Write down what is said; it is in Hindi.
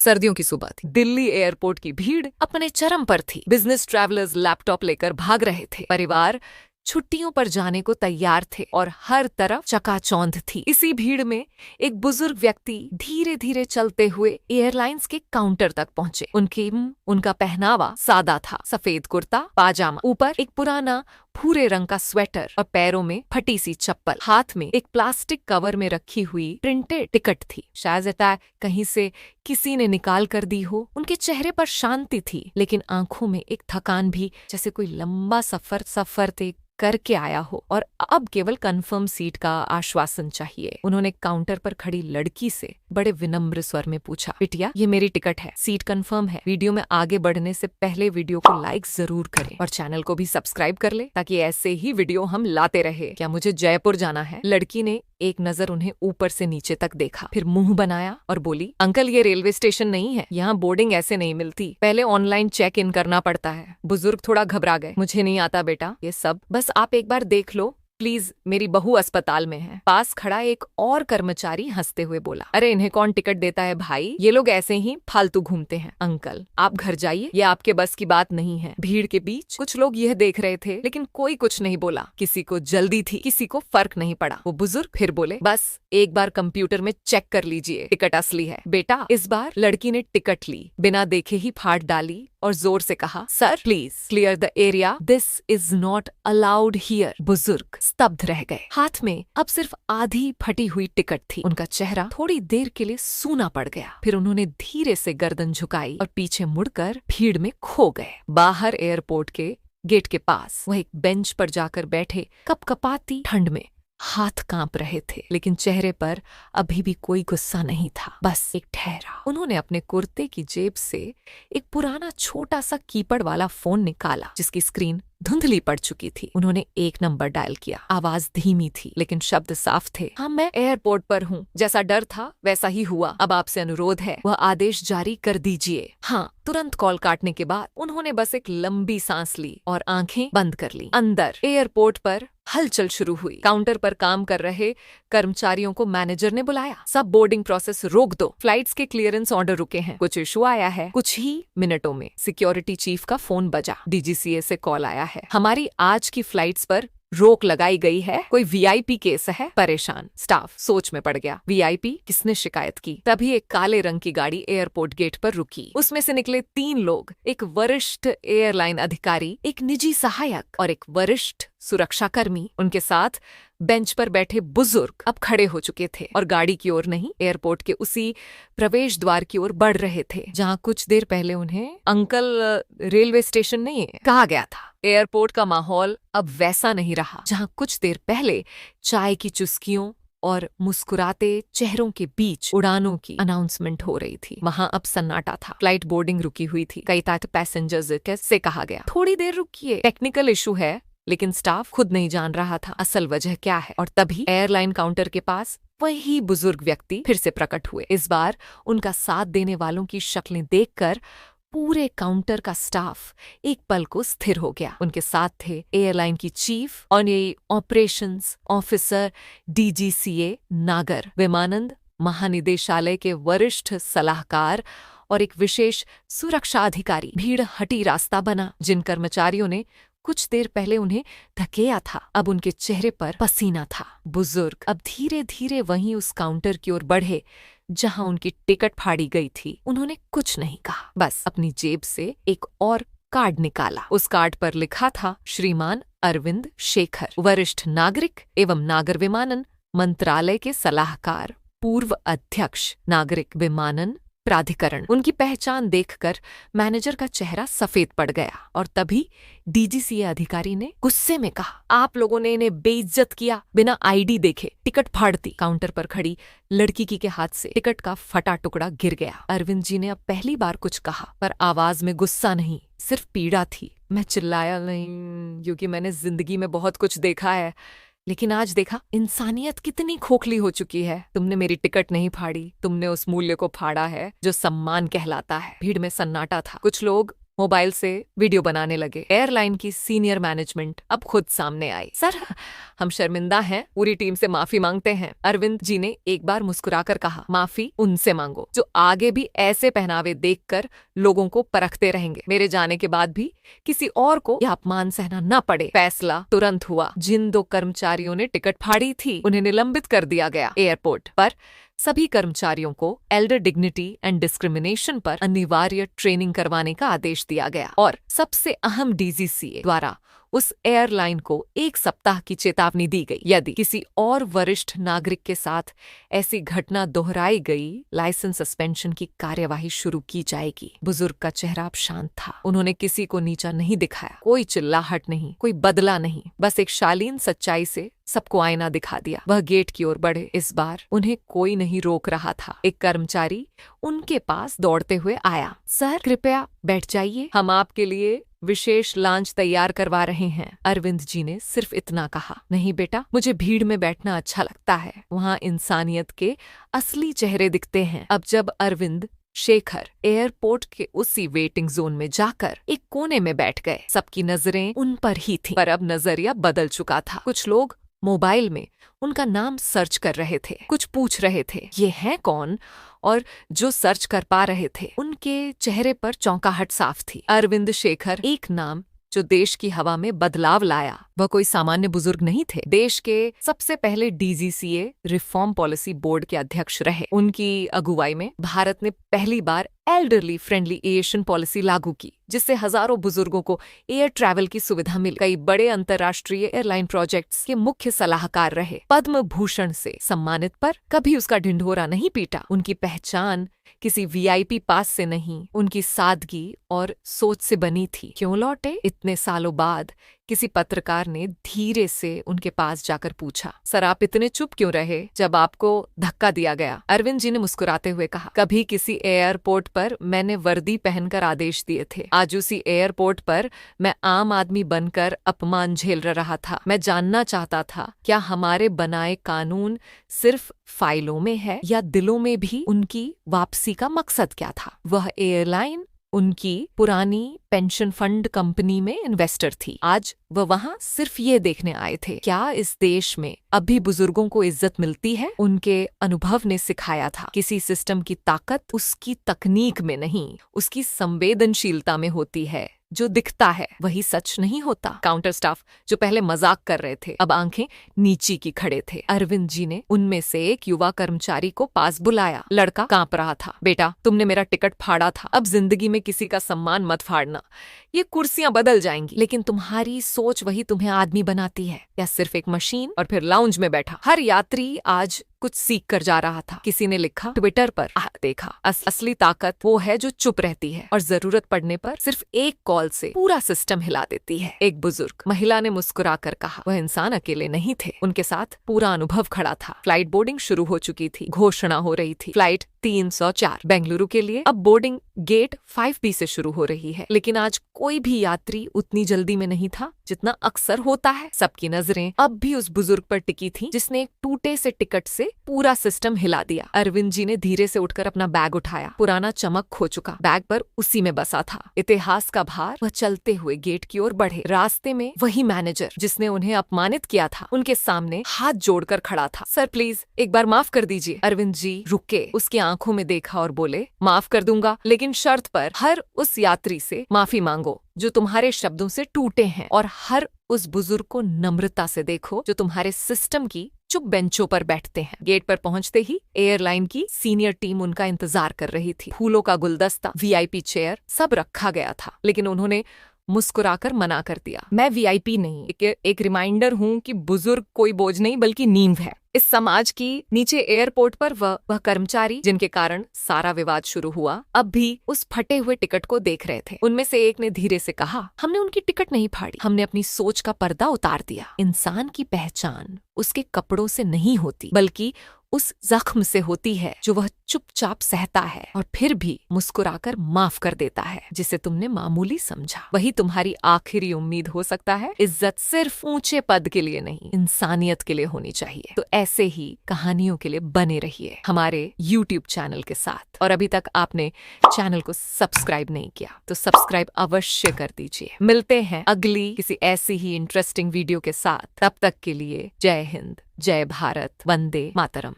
सर्दियों की सुबह थी। दिल्ली एयरपोर्ट की भीड़ अपने चरम पर थी। बिजनेस ट्रैवलर्स लैपटॉप लेकर भाग रहे थे। परिवार छुट्टियों पर जाने को तैयार थे और हर तरफ चकाचौंध थी। इसी भीड़ में एक बुजुर्ग व्यक्ति धीरे धीरे चलते हुए एयरलाइंस के काउंटर तक पहुंचे। उनका पहनावा सादा था, सफेद कुर्ता पाजामा, ऊपर एक पुराना भूरे रंग का स्वेटर और पैरों में फटी सी चप्पल। हाथ में एक प्लास्टिक कवर में रखी हुई प्रिंटेड टिकट थी। शायद कहीं से किसी ने निकाल कर दी हो। उनके चेहरे पर शांति थी, लेकिन आंखों में एक थकान भी, जैसे कोई लंबा सफर तय करके आया हो और अब केवल कंफर्म सीट का आश्वासन चाहिए। उन्होंने काउंटर पर खड़ी लड़की से बड़े विनम्र स्वर में पूछा, बिटिया ये मेरी टिकट है, सीट कंफर्म है। वीडियो में आगे बढ़ने से पहले वीडियो को लाइक जरूर करें और चैनल को भी सब्सक्राइब कर ले, ताकि ऐसे ही वीडियो हम लाते रहे। क्या मुझे जयपुर जाना है? लड़की ने एक नजर उन्हें ऊपर से नीचे तक देखा, फिर मुंह बनाया और बोली, अंकल ये रेलवे स्टेशन नहीं है, यहाँ बोर्डिंग ऐसे नहीं मिलती, पहले ऑनलाइन चेक इन करना पड़ता है। बुजुर्ग थोड़ा घबरा गए। मुझे नहीं आता बेटा ये सब, बस आप एक बार देख लो प्लीज, मेरी बहू अस्पताल में है। पास खड़ा एक और कर्मचारी हंसते हुए बोला, अरे इन्हें कौन टिकट देता है भाई, ये लोग ऐसे ही फालतू घूमते हैं। अंकल आप घर जाइए, ये आपके बस की बात नहीं है। भीड़ के बीच कुछ लोग यह देख रहे थे, लेकिन कोई कुछ नहीं बोला। किसी को जल्दी थी, किसी को फर्क नहीं पड़ा। वो बुजुर्ग फिर बोले, बस एक बार कंप्यूटर में चेक कर लीजिए, टिकट असली है। बेटा इस बार लड़की ने टिकट ली, बिना देखे ही फाड़ डाली और जोर से कहा, sir please clear the area, this is not allowed here. बुजुर्ग स्तब्ध रह गए। हाथ में अब सिर्फ आधी फटी हुई टिकट थी। उनका चेहरा थोड़ी देर के लिए सूना पड़ गया। फिर उन्होंने धीरे से गर्दन झुकाई और पीछे मुड़कर भीड़ में खो गए। बाहर एयरपोर्ट के गेट के पास वह एक बेंच पर जाकर बैठे, कपकपाती ठंड में हाथ कांप रहे थे, लेकिन चेहरे पर अभी भी कोई गुस्सा नहीं था, बस एक ठहरा। उन्होंने अपने कुर्ते की जेब से एक पुराना छोटा सा कीपैड वाला फोन निकाला, जिसकी स्क्रीन धुंधली पड़ चुकी थी। उन्होंने एक नंबर डायल किया। आवाज धीमी थी, लेकिन शब्द साफ थे। हाँ मैं एयरपोर्ट पर हूँ, जैसा डर था वैसा ही हुआ। अब आपसे अनुरोध है, वह आदेश जारी कर दीजिए। हाँ। तुरंत कॉल काटने के बाद उन्होंने बस एक लंबी सांस ली और आंखें बंद कर ली। अंदर एयरपोर्ट पर हलचल शुरू हुई। काउंटर पर काम कर रहे कर्मचारियों को मैनेजर ने बुलाया। सब बोर्डिंग प्रोसेस रोक दो, फ्लाइट्स के क्लियरेंस ऑर्डर रुके हैं, कुछ इशू आया है। कुछ ही मिनटों में सिक्योरिटी चीफ का फोन बजा। डीजीसीए से कॉल आया है, हमारी आज की फ्लाइट्स पर रोक लगाई गई है, कोई वीआईपी केस है। परेशान स्टाफ सोच में पड़ गया। वीआईपी किसने शिकायत की? तभी एक काले रंग की गाड़ी एयरपोर्ट गेट पर रुकी। उसमें से निकले 3 लोग, एक वरिष्ठ एयरलाइन अधिकारी, एक निजी सहायक और एक वरिष्ठ सुरक्षाकर्मी। उनके साथ बेंच पर बैठे बुजुर्ग अब खड़े हो चुके थे और गाड़ी की ओर नहीं, एयरपोर्ट के उसी प्रवेश द्वार की ओर बढ़ रहे थे, जहां कुछ देर पहले उन्हें अंकल रेलवे स्टेशन नहीं कहा गया था। एयरपोर्ट का माहौल अब वैसा नहीं रहा, जहां कुछ देर पहले चाय की चुस्कियों और मुस्कुराते चेहरों के बीच उड़ानों की अनाउंसमेंट हो रही थी। वहां अब सन्नाटा था। फ्लाइट बोर्डिंग रुकी हुई थी। कई पैसेंजर्स से कहा गया, थोड़ी देर रुकिए, टेक्निकल इशू है। लेकिन स्टाफ खुद नहीं जान रहा था असल वजह क्या है। और तभी एयरलाइन काउंटर के पास वही बुजुर्ग व्यक्ति फिर से प्रकट हुए। इस बार उनका साथ देने वालों की शक्लें देखकर पूरे काउंटर का स्टाफ एक पल को स्थिर हो गया। उनके साथ थे एयरलाइन की चीफ और ऑपरेशंस ऑफिसर डीजीसीए नागर, विमानन महानिदेशालय के वरिष्ठ सलाहकार और एक विशेष सुरक्षा अधिकारी। भीड़ हटी रास्ता बना। जिन कर्मचारियों ने कुछ देर पहले उन्हें धकेया था, अब उनके चेहरे पर पसीना था। बुजुर्ग अब धीरे धीरे वहीं उस काउंटर की ओर बढ़े जहां उनकी टिकट फाड़ी गई थी। उन्होंने कुछ नहीं कहा, बस अपनी जेब से एक और कार्ड निकाला। उस कार्ड पर लिखा था, श्रीमान अरविंद शेखर, वरिष्ठ नागरिक एवं नागर विमानन मंत्रालय के सलाहकार, पूर्व अध्यक्ष नागरिक विमानन प्राधिकरण। उनकी पहचान देखकर मैनेजर का चेहरा सफेद पड़ गया और तभी डीजीसीए अधिकारी ने गुस्से में कहा, आप लोगों ने इन्हें बेइज्जत किया, बिना आईडी देखे टिकट फाड़ दी। काउंटर पर खड़ी लड़की के हाथ से टिकट का फटा टुकड़ा गिर गया। अरविंद जी ने अब पहली बार कुछ कहा, पर आवाज में गुस्सा नहीं, सिर्फ पीड़ा थी। मैं चिल्लाया नहीं, क्योंकि मैंने जिंदगी में बहुत कुछ देखा है, लेकिन आज देखा इंसानियत कितनी खोखली हो चुकी है। तुमने मेरी टिकट नहीं फाड़ी, तुमने उस मूल्य को फाड़ा है जो सम्मान कहलाता है। भीड़ में सन्नाटा था। कुछ लोग मोबाइल से वीडियो बनाने लगे। एयरलाइन की सीनियर मैनेजमेंट अब खुद सामने आई। सर, हम शर्मिंदा हैं, पूरी टीम से माफी मांगते हैं। अरविंद जी ने एक बार मुस्कुराकर कहा, माफी उनसे मांगो जो आगे भी ऐसे पहनावे देखकर लोगों को परखते रहेंगे। मेरे जाने के बाद भी किसी और को यह अपमान सहना न पड़े। फैसला तुरंत हुआ। जिन 2 कर्मचारियों ने टिकट फाड़ी थी उन्हें निलंबित कर दिया गया। एयरपोर्ट पर सभी कर्मचारियों को एल्डर डिग्निटी एंड डिस्क्रिमिनेशन पर अनिवार्य ट्रेनिंग करवाने का आदेश दिया गया और सबसे अहम डीजीसीए द्वारा उस एयरलाइन को 1 सप्ताह की चेतावनी दी गई। यदि किसी और वरिष्ठ नागरिक के साथ ऐसी घटना दोहराई गई, लाइसेंस सस्पेंशन की कार्यवाही शुरू की जाएगी। बुजुर्ग का चेहरा अब शांत था। उन्होंने किसी को नीचा नहीं दिखाया, कोई चिल्लाहट नहीं, कोई बदला नहीं, बस एक शालीन सच्चाई से सबको आईना दिखा दिया। वह गेट की ओर बढ़े। इस बार उन्हें कोई नहीं रोक रहा था। एक कर्मचारी उनके पास दौड़ते हुए आया। सर, कृपया बैठ जाइए, हम आपके लिए विशेष लॉन्च तैयार करवा रहे हैं। अरविंद जी ने सिर्फ इतना कहा, नहीं बेटा, मुझे भीड़ में बैठना अच्छा लगता है, वहाँ इंसानियत के असली चेहरे दिखते हैं। अब जब अरविंद शेखर एयरपोर्ट के उसी वेटिंग जोन में जाकर एक कोने में बैठ गए, सबकी नजरें उन पर ही थीं। पर अब नजरिया बदल चुका था। कुछ लोग मोबाइल में उनका नाम सर्च कर रहे थे, कुछ पूछ रहे थे ये है कौन, और जो सर्च कर पा रहे थे उनके चेहरे पर चौंकाहट साफ थी। अरविंद शेखर, एक नाम जो देश की हवा में बदलाव लाया। वह कोई सामान्य बुजुर्ग नहीं थे। देश के सबसे पहले डीजीसीए रिफॉर्म पॉलिसी बोर्ड के अध्यक्ष रहे। उनकी अगुवाई में भारत ने पहली बार एल्डरली फ्रेंडली एविएशन पॉलिसी लागू की, जिससे हजारों बुजुर्गों को एयर ट्रैवल की सुविधा मिली। कई बड़े अंतर्राष्ट्रीय एयरलाइन प्रोजेक्ट्स के मुख्य सलाहकार रहे। पद्म भूषण से सम्मानित, पर कभी उसका ढिंढोरा नहीं पीटा। उनकी पहचान किसी वीआईपी पास से नहीं, उनकी सादगी और सोच से बनी थी। क्यों लौटे? इतने सालों बाद किसी पत्रकार ने धीरे से उनके पास जाकर पूछा, सर, आप इतने चुप क्यों रहे जब आपको धक्का दिया गया? अरविंद जी ने मुस्कुराते हुए कहा, कभी किसी एयरपोर्ट पर मैंने वर्दी पहनकर आदेश दिए थे। आज उसी एयरपोर्ट पर मैं आम आदमी बनकर अपमान झेल रहा था। मैं जानना चाहता था, क्या हमारे बनाए कानून सिर्फ फाइलों में है या दिलों में भी? उनकी वापसी का मकसद क्या था? वह एयरलाइन उनकी पुरानी पेंशन फंड कंपनी में इन्वेस्टर थी। आज वह वहां सिर्फ ये देखने आए थे, क्या इस देश में अब भी बुजुर्गों को इज्जत मिलती है? उनके अनुभव ने सिखाया था, किसी सिस्टम की ताकत उसकी तकनीक में नहीं, उसकी संवेदनशीलता में होती है। जो दिखता है वही सच नहीं होता। काउंटर स्टाफ, जो पहले मजाक कर रहे थे, अब आंखें नीची की खड़े थे। अरविंद जी ने उनमें से एक युवा कर्मचारी को पास बुलाया। लड़का कांप रहा था। बेटा, तुमने मेरा टिकट फाड़ा था, अब जिंदगी में किसी का सम्मान मत फाड़ना। ये कुर्सियां बदल जाएंगी, लेकिन तुम्हारी सोच वही तुम्हें आदमी बनाती है, या सिर्फ एक मशीन? और फिर लाउंज में बैठा हर यात्री आज कुछ सीख कर जा रहा था। किसी ने लिखा ट्विटर पर, देखा, असली ताकत वो है जो चुप रहती है और जरूरत पड़ने पर सिर्फ एक कॉल से पूरा सिस्टम हिला देती है। एक बुजुर्ग महिला ने मुस्कुराकर कहा, वह इंसान अकेले नहीं थे, उनके साथ पूरा अनुभव खड़ा था। फ्लाइट बोर्डिंग शुरू हो चुकी थी। घोषणा हो रही थी, फ्लाइट 304 बेंगलुरु के लिए। अब बोर्डिंग गेट 5B से शुरू हो रही है, लेकिन आज कोई भी यात्री उतनी जल्दी में नहीं था जितना अक्सर होता है। सबकी नजरें अब भी उस बुजुर्ग पर टिकी थी जिसने एक टूटे से टिकट से पूरा सिस्टम हिला दिया। अरविंद जी ने धीरे से उठकर अपना बैग उठाया। पुराना चमक खो चुका बैग पर उसी में बसा था इतिहास का भार। वह चलते हुए गेट की ओर बढ़े। रास्ते में वही मैनेजर जिसने उन्हें अपमानित किया था उनके सामने हाथ जोड़कर खड़ा था। सर, प्लीज एक बार माफ कर दीजिए। अरविंद जी रुके, उसकी आंखों में देखा और बोले, माफ कर दूंगा, लेकिन शर्त पर हर उस यात्री से माफी मांगो जो तुम्हारे शब्दों से टूटे हैं, और हर उस बुजुर्ग को नम्रता से देखो जो तुम्हारे सिस्टम की चुप बेंचों पर बैठते हैं। गेट पर पहुंचते ही एयरलाइन की सीनियर टीम उनका इंतजार कर रही थी। फूलों का गुलदस्ता, वीआईपी चेयर, सब रखा गया था, लेकिन उन्होंने मुस्कुराकर मना कर दिया। मैं वीआईपी नहीं, एक रिमाइंडर हूँ कि बुजुर्ग कोई बोझ नहीं बल्कि नींव है इस समाज की। नीचे एयरपोर्ट पर वह कर्मचारी जिनके कारण सारा विवाद शुरू हुआ, अब भी उस फटे हुए टिकट को देख रहे थे। उनमें से एक ने धीरे से कहा, हमने उनकी टिकट नहीं फाड़ी, हमने अपनी सोच का पर्दा उतार दिया। इंसान की पहचान उसके कपड़ों से नहीं होती, बल्कि उस जख्म से होती है जो वह चुपचाप सहता है और फिर भी मुस्कुराकर माफ कर देता है जिसे तुमने मामूली समझा, वही तुम्हारी आखिरी उम्मीद हो सकता है। इज्जत सिर्फ ऊंचे पद के लिए नहीं, इंसानियत के लिए होनी चाहिए। तो ऐसे ही कहानियों के लिए बने रहिए हमारे YouTube चैनल के साथ। और अभी तक आपने चैनल को सब्सक्राइब नहीं किया तो सब्सक्राइब अवश्य कर दीजिए। मिलते हैं अगली किसी ऐसी ही इंटरेस्टिंग वीडियो के साथ। तब तक के लिए जय हिंद, जय भारत, वंदे मातरम।